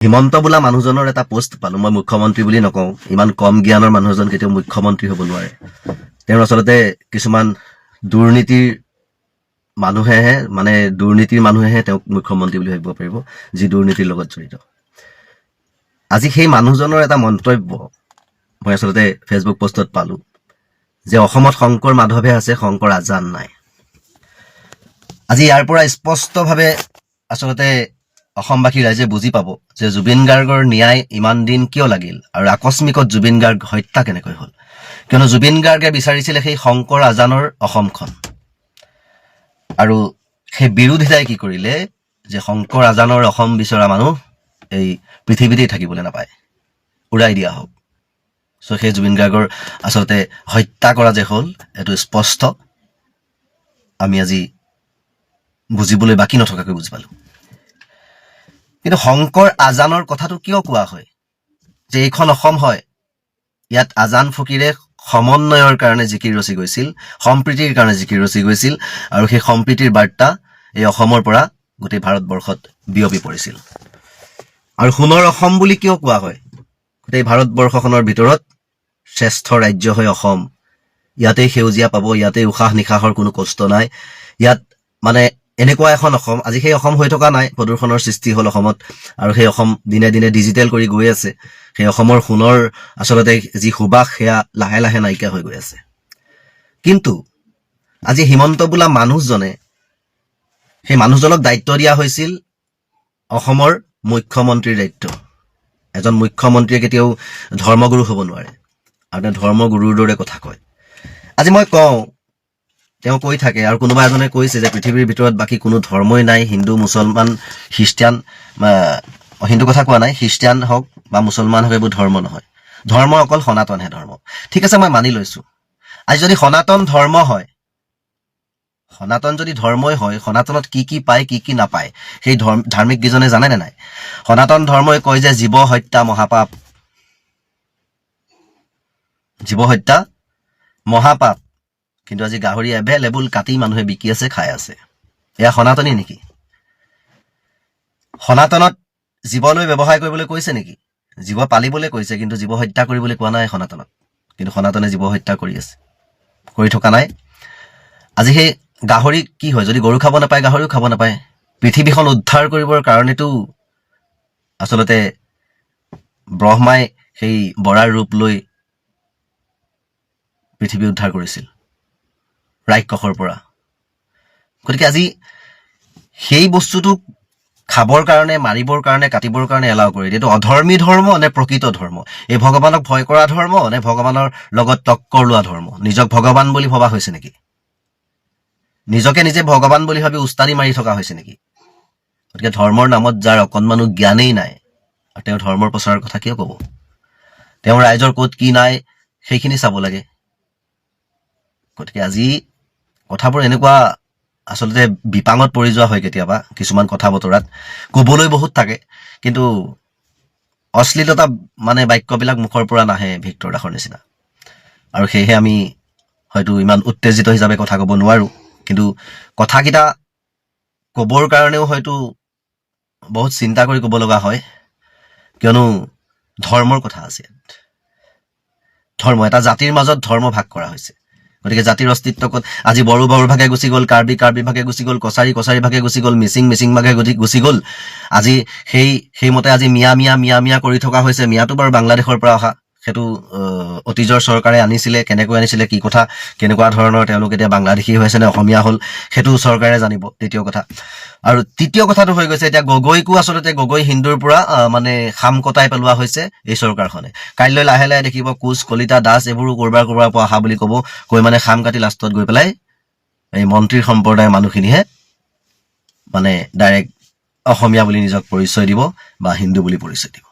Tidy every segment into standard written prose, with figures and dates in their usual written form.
হিমন্ত বোলা মানুহজনৰ এটা পোষ্ট পালো মই মুখ্যমন্ত্ৰী বুলি নকওঁ ইমান কম জ্ঞানৰ মানুহজন কেতিয়াও মুখ্যমন্ত্ৰী হ'ব নোৱাৰে তেওঁৰ আচলতে কিছুমান দুৰ্নীতিৰ মানুহেহে তেওঁক মুখ্যমন্ত্ৰী বুলি ভাবিব পাৰিব যি দুৰ্নীতিৰ লগত জড়িত আজি সেই মানুহজনৰ এটা মন্তব্য মই আচলতে ফেচবুক পোষ্টত পালো যে অসমত শংকৰ মাধৱহে আছে শংকৰ আজান নাই আজি ইয়াৰ পৰা স্পষ্টভাৱে আচলতে অসমবাসী ৰাইজে বুজি পাব যে জুবিন গাৰ্গৰ ন্যায় ইমান দিন কিয় লাগিল আৰু আকস্মিকত জুবিন গাৰ্গ হত্যা কেনেকৈ হ'ল কিয়নো জুবিন গাৰ্গে বিচাৰিছিলে সেই শংকৰ আজানৰ অসমখন আৰু সেই বিৰোধিতাই কি কৰিলে যে শংকৰ আজানৰ অসম বিচৰা মানুহ এই পৃথিৱীতেই থাকিবলৈ নাপায় উৰাই দিয়া হওক সো সেই জুবিন গাৰ্গৰ আচলতে হত্যা কৰা যে হ'ল এইটো স্পষ্ট আমি আজি বুজিবলৈ বাকী নথকাকৈ বুজি পালো কিন্তু শংকৰ আজানৰ কথাটো কিয় কোৱা হয় যে এইখন অসম হয় ইয়াত আজান ফকীৰে সমন্বয়ৰ কাৰণে জিকিৰ ৰচি গৈছিল সম্প্ৰীতিৰ কাৰণে জিকিৰ ৰচি গৈছিল আৰু সেই সম্প্ৰীতিৰ বাৰ্তা এই অসমৰ পৰা গোটেই ভাৰতবৰ্ষত বিয়পি পৰিছিল আৰু সোণৰ অসম বুলি কিয় কোৱা হয় গোটেই ভাৰতবৰ্ষখনৰ ভিতৰত শ্ৰেষ্ঠ ৰাজ্য হয় অসম ইয়াতেই সেউজীয়া পাব ইয়াতেই উশাহ নিশাহৰ কোনো কষ্ট নাই ইয়াত মানে এনেকুৱা এখন অসম আজি সেই অসম হৈ থকা নাই প্ৰদূষণৰ সৃষ্টি হ'ল অসমত আৰু সেই অসম দিনে দিনে ডিজিটেল কৰি গৈ আছে সেই অসমৰ সোণৰ আচলতে যি সুবাস সেয়া লাহে লাহে নাইকিয়া হৈ গৈ আছে কিন্তু আজি হিমন্ত বোলা মানুহজনে সেই মানুহজনক দায়িত্ব দিয়া হৈছিল অসমৰ মুখ্যমন্ত্ৰীৰ দায়িত্ব এজন মুখ্যমন্ত্ৰীয়ে কেতিয়াও ধৰ্মগুৰু হ'ব নোৱাৰে আৰু ধৰ্মগুৰুৰ দৰে কথা কয় আজি মই কওঁ তেওঁ কৈ থাকে আৰু কোনোবা এজনে কৈছে যে পৃথিৱীৰ ভিতৰত বাকী কোনো ধৰ্মই নাই হিন্দু মুছলমান খ্ৰীষ্টিয়ান হিন্দু কথা কোৱা নাই খ্ৰীষ্টিয়ান হওক বা মুছলমান হওক এইবোৰ ধৰ্ম নহয় ধৰ্ম অকল সনাতনহে ধৰ্ম ঠিক আছে মই মানি লৈছো আজি যদি সনাতন ধৰ্ম হয় সনাতন যদি ধৰ্মই হয় সনাতনত কি কি পায় কি কি নাপায় সেই ধাৰ্মিক কেইজনে জানে নে নাই সনাতন ধৰ্মই কয় যে জীৱ হত্যা মহাপাপ জীৱ হত্যা মহাপাপ কিন্তু আজি গাহৰি এভেলেবল কাটি মানুহে বিকি আছে খাই আছে এয়া সনাতনী নেকি সনাতনত জীৱলৈ ব্যৱসায় কৰিবলৈ কৈছে নেকি জীৱ পালিবলৈ কৈছে কিন্তু জীৱ হত্যা কৰিবলৈ কোৱা নাই সনাতনত কিন্তু সনাতনে জীৱ হত্যা কৰি আছে কৰি থকা নাই আজি সেই গাহৰি কি হয় যদি গৰু খাব নাপায় গাহৰিও খাব নাপায় পৃথিৱীখন উদ্ধাৰ কৰিবৰ কাৰণেতো আচলতে ব্ৰহ্মাই সেই বৰাৰ ৰূপ লৈ পৃথিৱী উদ্ধাৰ কৰিছিল ৰাক্ষসৰ পৰা গতিকে আজি সেই বস্তুটো খাবৰ কাৰণে মাৰিবৰ কাৰণে কাটিবৰ কাৰণে এলাও কৰি দিয়ে এইটো অধৰ্মী ধৰ্ম নে প্ৰকৃত ধৰ্ম এই ভগৱানক ভয় কৰা ধৰ্ম নে ভগৱানৰ লগত টক্কৰ লোৱা ধৰ্ম নিজক ভগৱান বুলি ভবা হৈছে নেকি নিজকে নিজে ভগৱান বুলি ভাবি উস্তানি মাৰি থকা হৈছে নেকি গতিকে ধৰ্মৰ নামত যাৰ অকণমানো জ্ঞানেই নাই আৰু তেওঁ ধৰ্মৰ প্ৰচাৰৰ কথা কিয় ক'ব তেওঁ ৰাইজৰ ক'ত কি নাই সেইখিনি চাব লাগে গতিকে আজি কথাবোৰ এনেকুৱা আচলতে বিপাঙত পৰি যোৱা হয় কেতিয়াবা কিছুমান কথা বতৰাত ক'বলৈ বহুত থাকে কিন্তু অশ্লীলতা মানে বাক্যবিলাক মুখৰ পৰা নাহে ভিক্টৰ দাসৰ নিচিনা আৰু সেয়েহে আমি হয়তো ইমান উত্তেজিত হিচাপে কথা ক'ব নোৱাৰো কিন্তু কথাকেইটা ক'বৰ কাৰণেও হয়তো বহুত চিন্তা কৰি ক'ব লগা হয় কিয়নো ধৰ্মৰ কথা আছে ধৰ্ম এটা জাতিৰ মাজত ধৰ্ম ভাগ কৰা হৈছে গতিকে জাতিৰ অস্তিত্বক আজি বড়ো ভাগে গুচি গ'ল কাৰ্বি ভাগে গুচি গ'ল কছাৰী ভাগে গুচি গ'ল মিচিং ভাগে গুচি গ'ল আজি সেইমতে আজি মিয়া কৰি থকা হৈছে মিয়াটো বাৰু বাংলাদেশৰ পৰা অহা সেইটো অতীজৰ চৰকাৰে আনিছিলে কেনেকৈ আনিছিলে কি কথা কেনেকুৱা ধৰণৰ তেওঁলোক এতিয়া বাংলাদেশী হৈছে নে অসমীয়া হ'ল সেইটো চৰকাৰে জানিব দ্বিতীয় কথা আৰু তৃতীয় কথাটো হৈ গৈছে এতিয়া গগৈকো আচলতে গগৈ হিন্দুৰ পৰা মানে খাম কটাই পেলোৱা হৈছে এই চৰকাৰখনে কাইলৈ লাহে লাহে দেখিব কোচ কলিতা দাস এইবোৰো কৰবাৰ পৰা অহা বুলি ক'ব কৈ মানে খাম কাটি লাষ্টত গৈ পেলাই এই মন্ত্ৰীৰ সম্প্ৰদায়ৰ মানুহখিনিহে মানে ডাইৰেক্ট অসমীয়া বুলি নিজক পৰিচয় দিব বা হিন্দু বুলি পৰিচয় দিব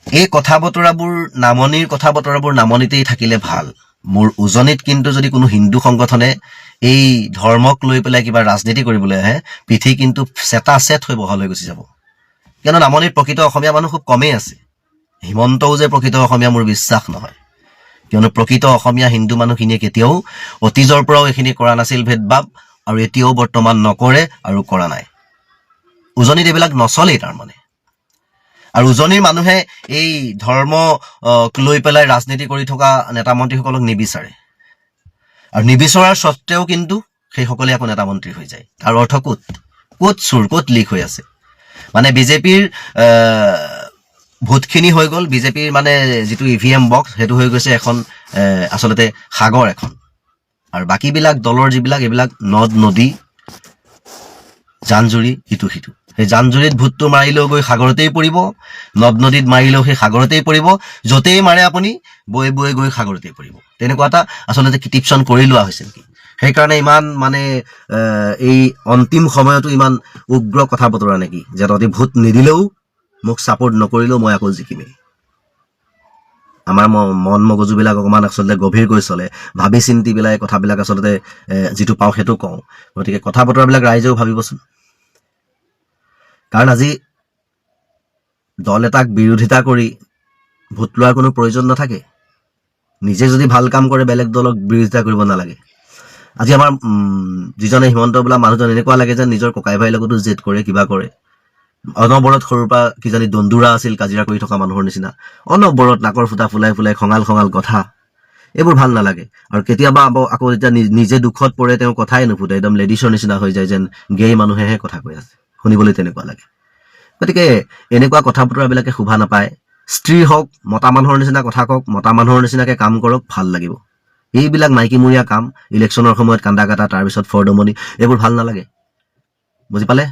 এই কথা বতৰাবোৰ নামনিতেই থাকিলে ভাল মোৰ উজনিত কিন্তু যদি কোনো হিন্দু সংগঠনে এই ধৰ্মক লৈ পেলাই কিবা ৰাজনীতি কৰিবলৈ আহে পিঠি কিন্তু চেত হৈ বহল হৈ গুচি যাব কিয়নো নামনিত প্ৰকৃত অসমীয়া মানুহ খুব কমেই আছে হিমন্তও যে প্ৰকৃত অসমীয়া মোৰ বিশ্বাস নহয় কিয়নো প্ৰকৃত অসমীয়া হিন্দু মানুহখিনিয়ে কেতিয়াও অতীজৰ পৰাও এইখিনি কৰা নাছিল ভেদভাৱ আৰু এতিয়াও বৰ্তমান নকৰে আৰু কৰা নাই উজনিত এইবিলাক নচলেই তাৰমানে। আৰু উজনিৰ মানুহে এই ধৰ্ম লৈ পেলাই ৰাজনীতি কৰি থকা নেতা মন্ত্ৰীসকলক নিবিচাৰে, আৰু নিবিচৰাৰ স্বত্তেও কিন্তু সেইসকলে আকৌ নেতা মন্ত্ৰী হৈ যায়। তাৰ অৰ্থ ক'ত চুৰ, ক'ত লিক হৈ আছে? মানে বিজেপিৰ ভোটখিনি হৈ গ'ল, বিজেপিৰ মানে যিটো EVM বক্স সেইটো হৈ গৈছে এখন আচলতে সাগৰ এখন, আৰু বাকীবিলাক দলৰ যিবিলাক এইবিলাক নদ নদী জান জুৰি ইটো সিটো, সেই জান জুৰিত ভোটটো মাৰিলেও গৈ সাগৰতেই পৰিব, নদ নদীত মাৰিলেও সেই সাগৰতেই পৰিব, য'তেই মাৰে আপুনি বৈ বৈ গৈ সাগৰতেই পৰিব। তেনেকুৱা এটা আচলতে কৃতিপচন কৰি লোৱা হৈছে নেকি? সেইকাৰণে ইমান মানে এই অন্তিম সময়তো ইমান উগ্ৰ কথা বতৰা নেকি, যে তহঁতি ভোট নিদিলেও মোক ছাপোৰ্ট নকৰিলেও মই আকৌ জিকিমেই। আমাৰ মন মগজুবিলাক অকণমান আচলতে গভীৰকৈ চলে, ভাবি চিন্তি পেলাই কথাবিলাক আচলতে যিটো পাওঁ সেইটো কওঁ। গতিকে কথা বতৰাবিলাক ৰাইজেও ভাবিবচোন। কাৰণ আজি দল এটাক বিৰোধিতা কৰি ভোট লোৱাৰ কোনো প্ৰয়োজন নাথাকে। নিজে যদি ভাল কাম কৰে বেলেগ দলক বিৰোধিতা কৰিব নালাগে। আজি আমাৰ যিজনে হিমন্ত বোলা মানুহজন এনেকুৱা লাগে যেন নিজৰ ককাই ভাইৰ লগতো জেদ কৰে, কিবা কৰে। অনবৰত সৰুৰ পৰা কিজানি দন্দুৰা আছিল, কাজিয়া কৰি থকা মানুহৰ নিচিনা অনবৰত নাকৰ ফুটা ফুলাই ফুলাই খঙাল খঙাল কথা, এইবোৰ ভাল নালাগে। আৰু কেতিয়াবা আকৌ যেতিয়া নিজে দুখত পৰে তেওঁ কথাই নুফুটে, একদম লেডিছৰ নিচিনা হৈ যায়, যেন গেই মানুহেহে কথা কৈ আছে, শুনিবলৈ তেনেকুৱা লাগে। গতিকে এনেকুৱা কথা বতৰাবিলাকে শোভা নাপায়। স্ত্ৰী হওক, মতা মানুহৰ নিচিনা কথা কওক, মতা মানুহৰ নিচিনাকে কাম কৰক, ভাল লাগিব। এইবিলাক মাইকীমূৰীয়া কাম, ইলেকশ্যনৰ সময়ত কান্দা কাটা, তাৰপিছত ফৰদমনি, এইবোৰ ভাল নালাগে। বুজি পালে?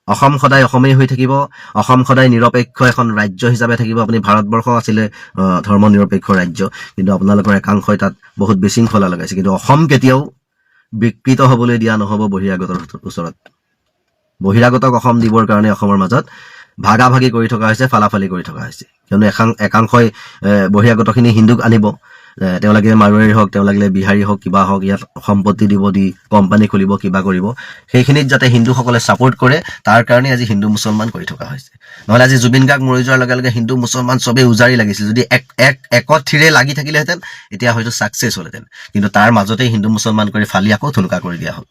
অসম সদায় অসমেই হৈ থাকিব, অসম সদায় নিৰপেক্ষ এখন ৰাজ্য হিচাপে থাকিব। আপুনি ভাৰতবৰ্ষ আছিলে ধৰ্ম নিৰপেক্ষ ৰাজ্য, কিন্তু আপোনালোকৰ একাংশই তাত বহুত বিশৃংখলা লগাইছে। কিন্তু অসম কেতিয়াও বিকৃত হ'বলৈ দিয়া নহ'ব বহিৰাগতৰ ওচৰত। বহিৰাগতক অসম দিবৰ কাৰণে অসমৰ মাজত ভাগাভাগি কৰি থকা হৈছে, ফালাফালি কৰি থকা হৈছে। কিয়নো একাংশই বহিৰাগতখিনি হিন্দুক আনিব, তেওঁ লাগিলে মাৰোৱাৰী হওক, তেওঁ লাগিলে বিহাৰী হওক, কিবা হওক, ইয়াত সম্পত্তি দিব, দি কোম্পানী খুলিব, কিবা কৰিব। সেইখিনিত যাতে হিন্দুসকলে ছাপোৰ্ট কৰে, তাৰ কাৰণে আজি হিন্দু মুছলমান কৰি থকা হৈছে। নহ'লে আজি জুবিন গাৰ্গ মৰি যোৱাৰ লগে লগে হিন্দু মুছলমান চবেই উজাৰি লাগিছিল। যদি একত থিৰে লাগি থাকিলেহেঁতেন এতিয়া হয়তো ছাকচেছ হ'লহেঁতেন। কিন্তু তাৰ মাজতেই হিন্দু মুছলমান কৰি ফালি আকৌ থুনুকা কৰি দিয়া হ'ল।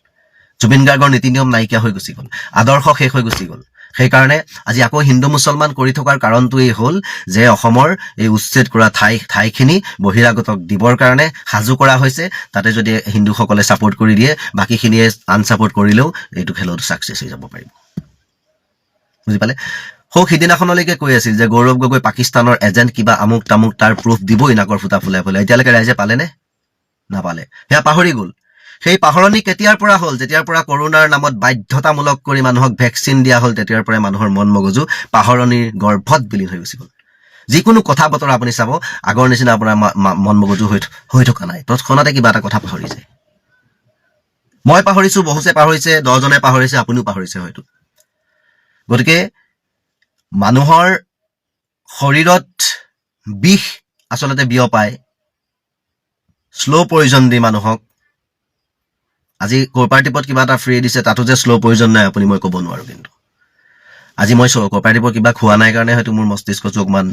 জুবিন গাৰ্গৰ নীতি নিয়ম নাইকিয়া হৈ গুচি গ'ল, আদৰ্শ শেষ হৈ গুচি গ'ল। সেইকাৰণে আজি আকৌ হিন্দু মুছলমান কৰি থকাৰ কাৰণটোৱেই হ'ল যে অসমৰ এই উচ্ছেদ কৰা ঠাইখিনি বহিৰাগতক দিবৰ কাৰণে সাজু কৰা হৈছে। তাতে যদি হিন্দুসকলে ছাপোৰ্ট কৰি দিয়ে, বাকীখিনিয়ে আনছাপোৰ্ট কৰিলেও এইটো খেলতো ছাকচেছ হৈ যাব পাৰিব। বুজি পালে? সিদিনাখনলৈকে কৈ আছিল যে গৌৰৱ গগৈ পাকিস্তানৰ এজেণ্ট, কিবা আমুক তামুক, তাৰ প্ৰুফ দিবই নাকৰ ফুটা ফুলাই ফুলাই। এতিয়ালৈকে ৰাইজে পালেনে? নাপালে। সেয়া পাহৰি গ'ল। সেই পাহৰণি কেতিয়াৰ পৰা হ'ল? যেতিয়াৰ পৰা কৰোণাৰ নামত বাধ্যতামূলক কৰি মানুহক ভেকচিন দিয়া হ'ল, তেতিয়াৰ পৰাই মানুহৰ মন মগজু পাহৰণিৰ গৰ্ভত বিলীন হৈ গুচি গ'ল। যিকোনো কথা বতৰা আপুনি চাব, আগৰ নিচিনা আপোনাৰ মন মগজু হৈ থকা নাই। তৎক্ষণাতে কিবা এটা কথা পাহৰি যায়। মই পাহৰিছো, বহুতে পাহৰিছে, 10জনে পাহৰিছে, আপুনিও পাহৰিছে হয়তো। গতিকে মানুহৰ শৰীৰত বিষ আচলতে বিয়পায় শ্ল' পয়জন দি মানুহক। আজি কোঅপাৰেটিভত কিবা এটা ফ্ৰী দিছে, তাতো যে শ্ল' পয়জন নাই আপুনি মই ক'ব নোৱাৰো। কিন্তু আজি মই কোঅপাৰেটিভৰ কিবা খোৱা নাই কাৰণে হয়তো মোৰ মস্তিষ্কটো অকণমান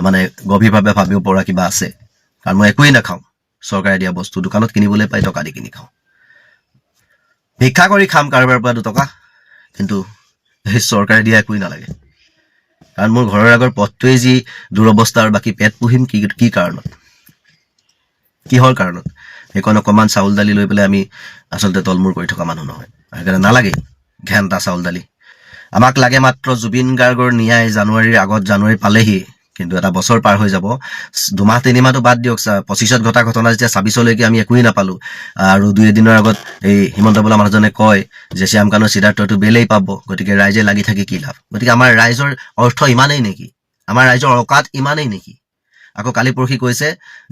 মানে গভীৰভাৱে ভাবিব পৰা কিবা আছে। কাৰণ মই একোৱেই নাখাওঁ চৰকাৰে দিয়া বস্তু, দোকানত কিনিবলৈ পাই টকা দি কিনি খাওঁ। ভিক্ষা কৰি খাম কাৰোবাৰ পৰা 2 টকা, কিন্তু সেই চৰকাৰে দিয়া একোৱেই নালাগে। কাৰণ মোৰ ঘৰৰ আগৰ পথটোৱেই যি দুৰৱস্থা, আৰু বাকী পেট পুহিম কি কাৰণত, কিহৰ কাৰণত? সেইকণ অকণমান চাউল দালি লৈ পেলাই আমি আচলতে তলমূৰ কৰি থকা মানুহ নহয়। সেইকাৰণে নালাগে ঘেণ্টা চাউল দালি। আমাক লাগে মাত্ৰ জুবিন গাৰ্গৰ ন্যায়। জানুৱাৰী পালেহি, কিন্তু এটা বছৰ পাৰ হৈ যাব। 2 মাহ 3 মাহটো বাদ দিয়ক, 25ত ঘটা ঘটনা যেতিয়া 26লৈকে আমি একোৱেই নাপালো। আৰু 2-এদিনৰ আগত এই হিমন্ত বোলা মানুহজনে কয় যে শ্যামকানু সিদ্ধাৰ্থটো বেলেই পাব, গতিকে ৰাইজে লাগি থাকি কি লাভ? গতিকে আমাৰ ৰাইজৰ অৰ্থ ইমানেই নেকি? আমাৰ ৰাইজৰ অকাত ইমানেই নেকি? আকৌ কালি পৰহি কৈছে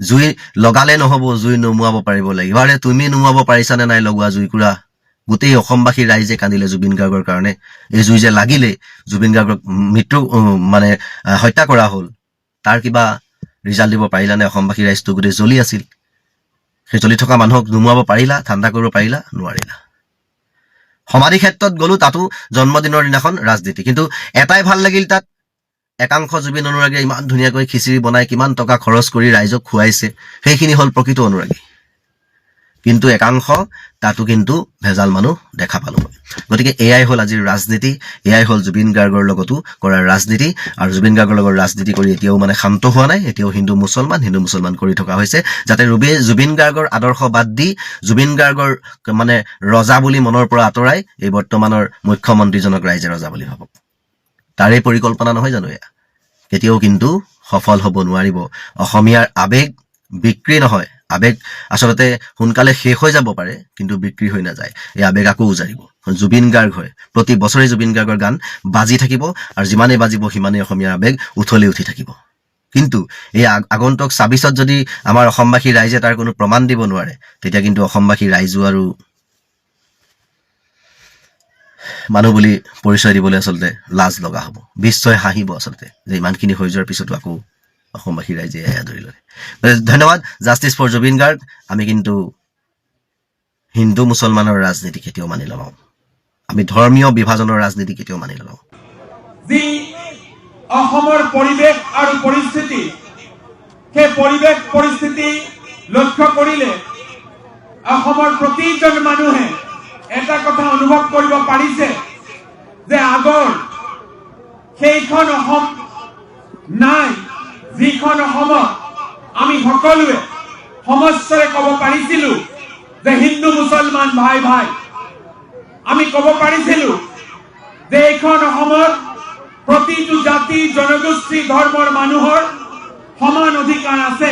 জুই লগালে নহ'ব, জুই নুমুৱাব পাৰিব লাগিব। আৰে তুমি নুমুৱাব পাৰিছানে নাই লগোৱা জুইকুৰা? গোটেই অসমবাসী ৰাইজে কান্দিলে জুবিন গাৰ্গৰ কাৰণে। এই জুই যে লাগিলে, জুবিন গাৰ্গক হত্যা কৰা হ'ল, তাৰ কিবা ৰিজাল্ট দিব পাৰিলানে? অসমবাসী ৰাইজটো গোটেই জ্বলি আছিল। সেই জ্বলি থকা মানুহক নুমুৱাব পাৰিলা? ঠাণ্ডা কৰিব পাৰিলা? নোৱাৰিলা। সমাধি ক্ষেত্ৰত গ'লো, তাতো জন্মদিনৰ দিনাখন ৰাজনীতি। কিন্তু এটাই ভাল লাগিল, তাত একাংশ জুবিন অনুৰাগীয়ে ইমান ধুনীয়াকৈ খিচিৰি বনাই কিমান টকা খৰচ কৰি ৰাইজক খুৱাইছে। সেইখিনি হ'ল প্ৰকৃত অনুৰাগী। কিন্তু একাংশ তাতো কিন্তু ভেজাল মানুহ দেখা পালো মই। গতিকে এয়াই হ'ল আজিৰ ৰাজনীতি, এয়াই হ'ল জুবিন গাৰ্গৰ লগতো কৰাৰ ৰাজনীতি। আৰু জুবিন গাৰ্গৰ লগত ৰাজনীতি কৰি এতিয়াও মানে শান্ত হোৱা নাই, এতিয়াও হিন্দু মুছলমান কৰি থকা হৈছে, যাতে জুবিন গাৰ্গৰ আদৰ্শ বাদ দি জুবিন গাৰ্গৰ মানে ৰজা বুলি মনৰ পৰা আঁতৰাই এই বৰ্তমানৰ মুখ্যমন্ত্ৰীজনক ৰাইজে ৰজা বুলি ভাবক। তাৰে পৰিকল্পনা নহয় জানো এয়া? কেতিয়াও কিন্তু সফল হ'ব নোৱাৰিব। অসমীয়াৰ আবেগ বিক্ৰী নহয়, আবেগ আচলতে সোনকালে শেষ হৈ যাব পাৰে, কিন্তু বিক্ৰী হৈ নাযায়। এই আবেগ আকৌ উজাৰিব। জুবিন গাৰ্গ হয়, প্ৰতি বছৰে জুবিন গাৰ্গৰ গান বাজি থাকিব, আৰু যিমানেই বাজিব সিমানেই অসমীয়াৰ আবেগ উঠলি উঠি থাকিব। কিন্তু এই আগন্তুক ২৬ত যদি আমাৰ অসমবাসী ৰাইজে তাৰ কোনো প্ৰমাণ দিব নোৱাৰে, তেতিয়া কিন্তু অসমবাসী ৰাইজো আৰু মানুহ বুলি পৰিচয় দিবলৈ আচলতে লাজ লগা হ'ব। বিশ্বই হাঁহিব আচলতে যে ইমানখিনি হৈ যোৱাৰ পিছতো আকৌ অসমবাসী ৰাইজে এয়া ধৰি ল'লে। ধন্যবাদ। Justice for Zubeen Garg. আমি কিন্তু হিন্দু মুছলমানৰ ৰাজনীতি কেতিয়াও মানি নলওঁ, আমি ধৰ্মীয় বিভাজনৰ ৰাজনীতি কেতিয়াও মানি নলওঁ। যি অসমৰ পৰিৱেশ আৰু পৰিস্থিতি, সেই পৰিৱেশ পৰিস্থিতি লক্ষ্য কৰিলে অসমৰ প্ৰতিজন মানুহে এটা কথা অনুভৱ কৰিব পাৰিছে যে আগৰ সেইখন অসম নাই, যিখন অসমত আমি সকলোৱে সমস্যাৰে ক'ব পাৰিছিলো যে হিন্দু মুছলমান ভাই ভাই। আমি ক'ব পাৰিছিলো যে এইখন অসমত প্ৰতিটো জাতি জনগোষ্ঠী ধৰ্মৰ মানুহৰ সমান অধিকাৰ আছে।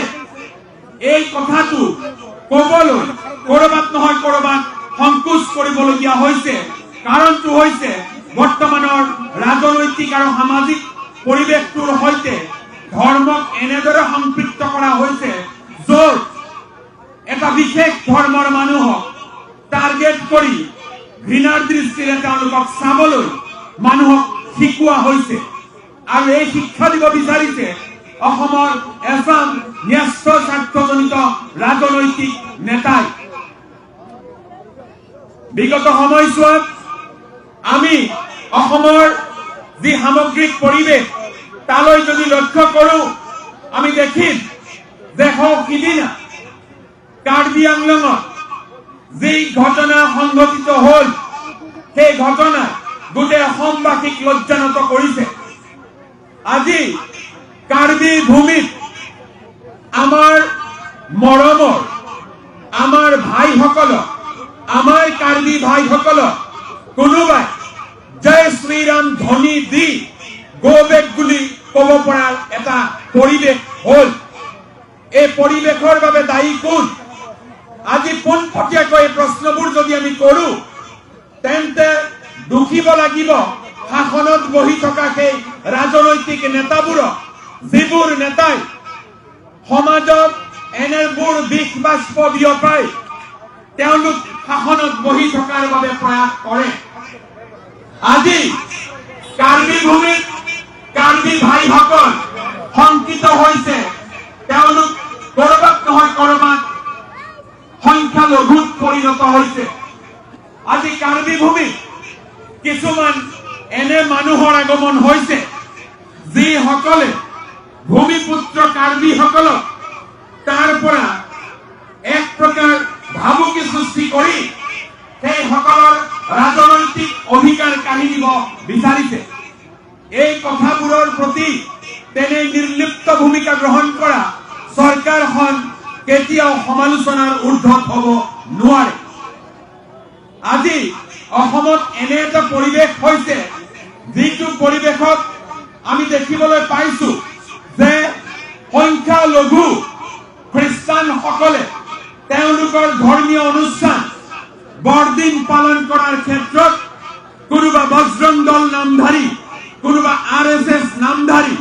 এই কথাটো ক'বলৈ ক'ৰবাত নহয় ক'ৰবাত সংকোচ কৰিবলগীয়া হৈছে। কাৰণটো হৈছে বৰ্তমানৰ ৰাজনৈতিক আৰু সামাজিক পৰিৱেশটোৰ সৈতে ধৰ্মক এনেদৰে সম্পৃক্ত কৰা হৈছে, য'ত এটা বিশেষ ধৰ্মৰ মানুহক টাৰ্গেট কৰি ঘৃণাৰ দৃষ্টিৰে তেওঁলোকক চাবলৈ মানুহক শিকোৱা হৈছে। আৰু এই শিক্ষা দিব বিচাৰিছে অসমৰ এচাম ন্যস্ত স্বাৰ্থজনিত ৰাজনৈতিক নেতাই। বিগত সময়ছোৱাত আমি অসমৰ যি সামগ্ৰিক পৰিৱেশ তালৈ যদি লক্ষ্য কৰো, আমি দেখিম যে সিদিনা কাৰ্বি আংলঙত যি ঘটনা সংঘটিত হ'ল, সেই ঘটনা গোটেই অসমবাসীক লজ্জানত কৰিছে। আজি কাৰ্বি ভূমিত আমাৰ মৰমৰ আমাৰ ভাইসকলক, আমাৰ কাৰ্বি ভাইসকলক কোনোবাই জয় শ্ৰীৰাম ধ্বনি দি গৌবেগ বুলি ক'ব পৰাৰ এটা পৰিৱেশ হ'ল। এই পৰিৱেশৰ বাবে দায়ী কোন? আজি পোনপটীয়াকৈ প্ৰশ্নবোৰ যদি আমি কৰো, তেন্তে দুখিব লাগিব শাসনত বহি থকা সেই ৰাজনৈতিক নেতাবোৰক, যিবোৰ নেতাই সমাজত এনেবোৰ বিষ বাষ্প বিয়পাই তেওঁলোক শাসনত বহি থকাৰ বাবে প্ৰয়াস কৰে। আজি কাৰ্বি ভূমিত কাৰ্বি ভাইসকল শংকিত হৈছে, তেওঁলোক ক'ৰবাত নহয় ক'ৰবাত সংখ্যালঘুত পৰিণত হৈছে। আজি কাৰ্বি ভূমিত কিছুমান এনে মানুহৰ আগমন হৈছে যিসকলে ভূমিপুত্ৰ কাৰ্বিসকলক তাৰ পৰা এক প্ৰকাৰ ভাবুকি সৃষ্টি কৰি সেইসকলৰ ৰাজনৈতিক অধিকাৰ কাঢ়ি নিব বিচাৰিছে। এই কথাবোৰৰ প্ৰতি তেনে নিৰ্লিপ্ত ভূমিকা গ্ৰহণ কৰা চৰকাৰখন কেতিয়াও সমালোচনাৰ ঊৰ্ধ্বত হ'ব নোৱাৰে। আজি অসমত এনে এটা পৰিৱেশ হৈছে, যিটো পৰিৱেশত আমি দেখিবলৈ পাইছো যে সংখ্যালঘু খ্ৰীষ্টানসকলে তেওঁলোকৰ ধৰ্মীয় অনুষ্ঠান বৰদিন পালন কৰাৰ ক্ষেত্ৰত কোনোবা বজৰং দল নামধাৰী, কোনোবা RSS নামধাৰী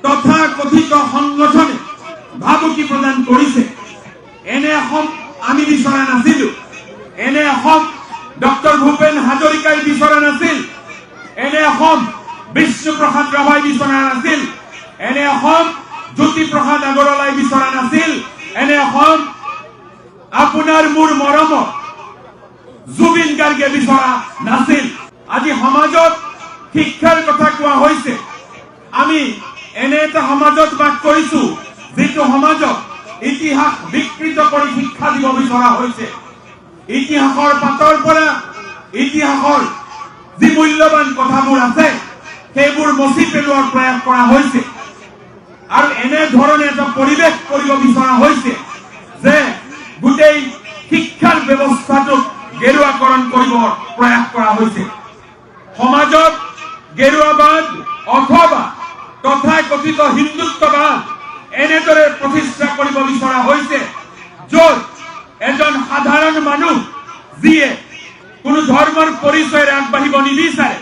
তথা কথিত সংগঠনে ভাবুকি প্ৰদান কৰিছে। এনে অসম আমি বিচৰা নাছিলো, এনে অসম ডক্টৰ ভূপেন হাজৰিকাই বিচৰা নাছিল, এনে অসম বিষ্ণুপ্ৰসাদ ৰাভাই বিচৰা নাছিল, এনে অসম জ্যোতিপ্ৰসাদ আগৰৱালাই বিচৰা নাছিল, এনে অসম আপোনাৰ মোৰ মৰমত জুবিন গাৰ্গে বিচৰা নাছিল। আজি সমাজত শিক্ষাৰ কথা কোৱা হৈছে। আমি এনে এটা সমাজত বাস কৰিছো যিটো সমাজত ইতিহাস বিকৃত কৰি শিক্ষা দিব বিচৰা হৈছে। ইতিহাসৰ পাতৰ পৰা ইতিহাসৰ যি মূল্যৱান কথাবোৰ আছে সেইবোৰ মচি পেলোৱাৰ প্ৰয়াস কৰা হৈছে আৰু এনেধৰণে এটা পৰিৱেশ কৰিব বিচৰা হৈছে যে গোটেই শিক্ষাৰ ব্যৱস্থাটোক গেৰুৱাকৰণ কৰিবৰ প্ৰয়াস কৰা হৈছে। সমাজত গেৰুৱাবাদ অথবা তথাকথিত হিন্দুত্ববাদ এনেদৰে প্ৰতিষ্ঠা কৰিব বিচৰা হৈছে য'ত এজন সাধাৰণ মানুহ যিয়ে কোনো ধৰ্মৰ পৰিচয়েৰে আগবাঢ়িব নিবিচাৰে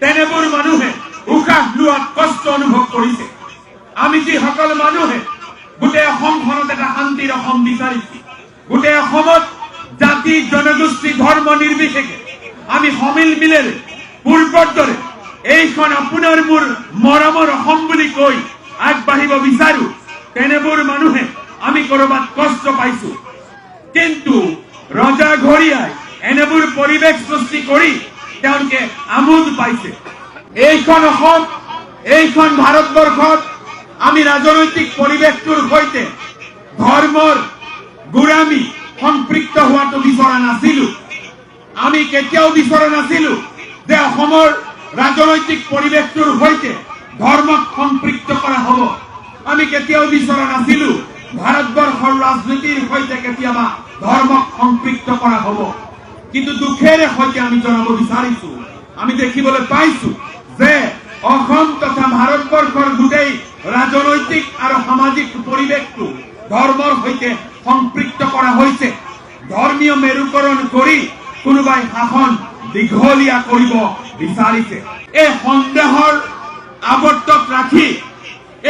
তেনেবোৰ মানুহে উশাহ লোৱাত কষ্ট অনুভৱ কৰিছে। আমি যিসকল মানুহে গোটেই অসমখনত এটা শান্তিৰ অসম বিচাৰিছো, গোটেই অসমত জাতি জনগোষ্ঠী ধৰ্ম নিৰ্বিশেষে আমি সমিল মিলেৰে পূৰ্বৰ দৰে এইখন আপোনাৰ মোৰ মৰমৰ অসম বুলি কৈ আগবাঢ়িব বিচাৰো তেনেবোৰ মানুহে আমি কৰবাত কষ্ট পাইছো। কিন্তু ৰজা ঘৰিয়াই এনেবোৰ পৰিৱেশ সৃষ্টি কৰি তেওঁলোকে আমোদ পাইছে। এইখন অসম এইখন ভাৰতবৰ্ষত আমি ৰাজনৈতিক পৰিৱেশটোৰ সৈতে ধৰ্মৰ গোড়ামী সম্পৃক্ত হোৱাটো বিচৰা নাছিলো। আমি কেতিয়াও বিচৰা নাছিলো যে অসমৰ ৰাজনৈতিক পৰিৱেশটোৰ সৈতে ধৰ্মক সম্পৃক্ত কৰা হ'ব। আমি কেতিয়াও বিচৰা নাছিলো ভাৰতবৰ্ষৰ ৰাজনীতিৰ সৈতে কেতিয়াবা ধৰ্মক সম্পৃক্ত কৰা হ'ব। কিন্তু দুখেৰে সৈতে আমি জনাব বিচাৰিছো, আমি দেখিবলৈ পাইছো যে অসম তথা ভাৰতবৰ্ষৰ গোটেই ৰাজনৈতিক আৰু সামাজিক পৰিৱেশটো ধৰ্মৰ সৈতে সম্পৃক্ত কৰা হৈছে। ধৰ্মীয় মেৰুকৰণ কৰি কোনোবাই শাসন দীঘলীয়া কৰিব বিচাৰিছে। এই সন্দেহৰ আৱৰ্তত ৰাখি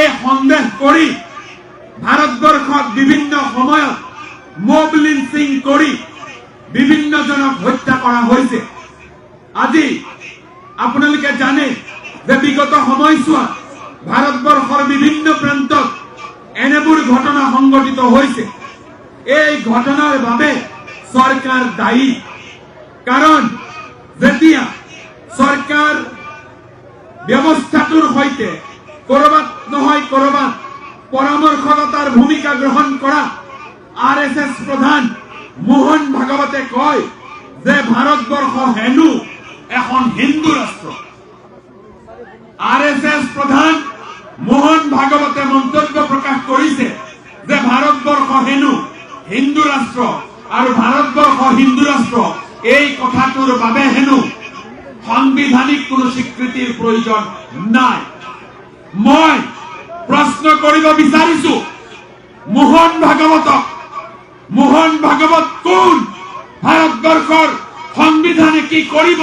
এই সন্দেহ কৰি ভাৰতবৰ্ষত বিভিন্ন সময়ত মব লিঞ্চিং কৰি বিভিন্নজনক হত্যা কৰা হৈছে। আজি আপোনালোকে জানে যে বিগত সময়ছোৱাত ভাৰতবৰ্ষৰ বিভিন্ন প্ৰান্তত এনেবোৰ ঘটনা সংঘটিত হৈছে। এই ঘটনাৰ বাবে চৰকাৰ দায়ী, কাৰণ যেতিয়া চৰকাৰ ব্যৱস্থাটোৰ সৈতে কৰবাত নহয় কৰবাত পৰামৰ্শদাতাৰ ভূমিকা গ্ৰহণ কৰা RSS প্ৰধান মোহন ভাগৱতে কয় যে ভাৰতবৰ্ষ হেনো এখন হিন্দু ৰাষ্ট্ৰ। RSS প্ৰধান মোহন ভাগৱতে মন্তব্য প্ৰকাশ কৰিছে যে ভাৰতবৰ্ষ হেনো হিন্দু ৰাষ্ট্ৰ আৰু ভাৰতবৰ্ষ হিন্দু ৰাষ্ট্ৰ এই কথাটোৰ বাবে হেনো সাংবিধানিক কোনো স্বীকৃতিৰ প্ৰয়োজন নাই। মই প্ৰশ্ন কৰিব বিচাৰিছো মোহন ভাগৱতক, মোহন ভাগৱত কোন? ভাৰতবৰ্ষৰ সংবিধানে কি কৰিব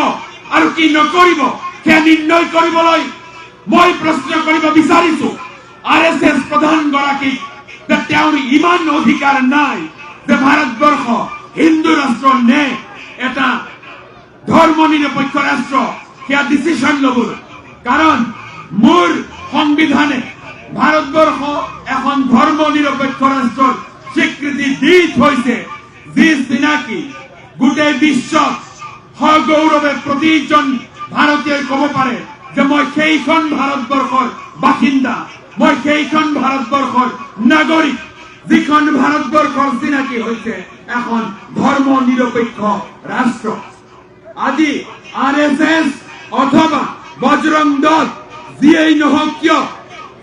আৰু কি নকৰিব সেয়া নিৰ্ণয় কৰিবলৈ মই প্ৰশ্ন কৰিব বিচাৰিছো RSS প্ৰধান গৰাকীক যে তেওঁৰ ইমান অধিকাৰ নাই যে ভাৰতবৰ্ষ হিন্দু ৰাষ্ট্ৰ নে এটা ধৰ্ম নিৰপেক্ষ ৰাষ্ট্ৰ সেয়া ডিচিশন ল'বলৈ। কাৰণ মোৰ সংবিধানে ভাৰতবৰ্ষ এখন ধৰ্ম নিৰপেক্ষ ৰাষ্ট্ৰৰ স্বীকৃতি দি থৈছে, যি চিনাকি গোটেই বিশ্বত সগৌৰৱে প্ৰতিজন ভাৰতীয়ই ক'ব পাৰে যে মই সেইখন ভাৰতবৰ্ষৰ বাসিন্দা, মই সেইখন ভাৰতবৰ্ষৰ নাগৰিক, যিখন ভাৰতবৰ্ষৰ চিনাকি হৈছে এখন ধৰ্ম নিৰপেক্ষ ৰাষ্ট্ৰ। আজি RSS অথবা বজৰং দল যিয়েই নহওক কিয়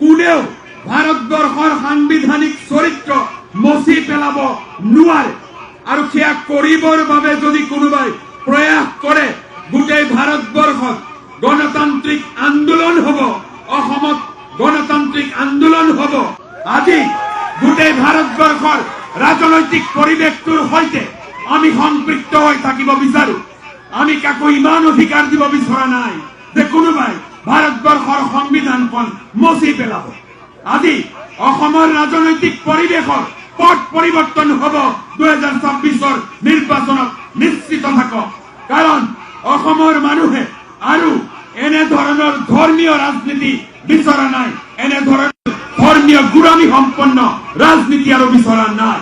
কোনেও ভাৰতবৰ্ষৰ সাংবিধানিক চৰিত্ৰ মচি পেলাব নোৱাৰে। আৰু সেয়া কৰিবৰ বাবে যদি কোনোবাই প্ৰয়াস কৰে গোটেই ভাৰতবৰ্ষত গণতান্ত্ৰিক আন্দোলন হ'ব, অসমত গণতান্ত্ৰিক আন্দোলন হ'ব। আজি গোটেই ভাৰতবৰ্ষৰ ৰাজনৈতিক পৰিৱেশটোৰ সৈতে আমি সম্পৃক্ত হৈ থাকিব বিচাৰো। আমি কাকো ইমান অধিকাৰ দিব বিচৰা নাই যে কোনোবাই ভাৰতবৰ্ষৰ সংবিধানখন মচি পেলাব। আজি অসমৰ ৰাজনৈতিক পৰিৱেশৰ পট পৰিৱৰ্তন হ'ব 2024 নিৰ্বাচনত নিশ্চিত থাকক। কাৰণ অসমৰ মানুহে আৰু এনেধৰণৰ ধৰ্মীয় ৰাজনীতি বিচৰা নাই, এনেধৰণৰ ধৰ্মীয় গোড়ামী সম্পন্ন ৰাজনীতি আৰু বিচৰা নাই।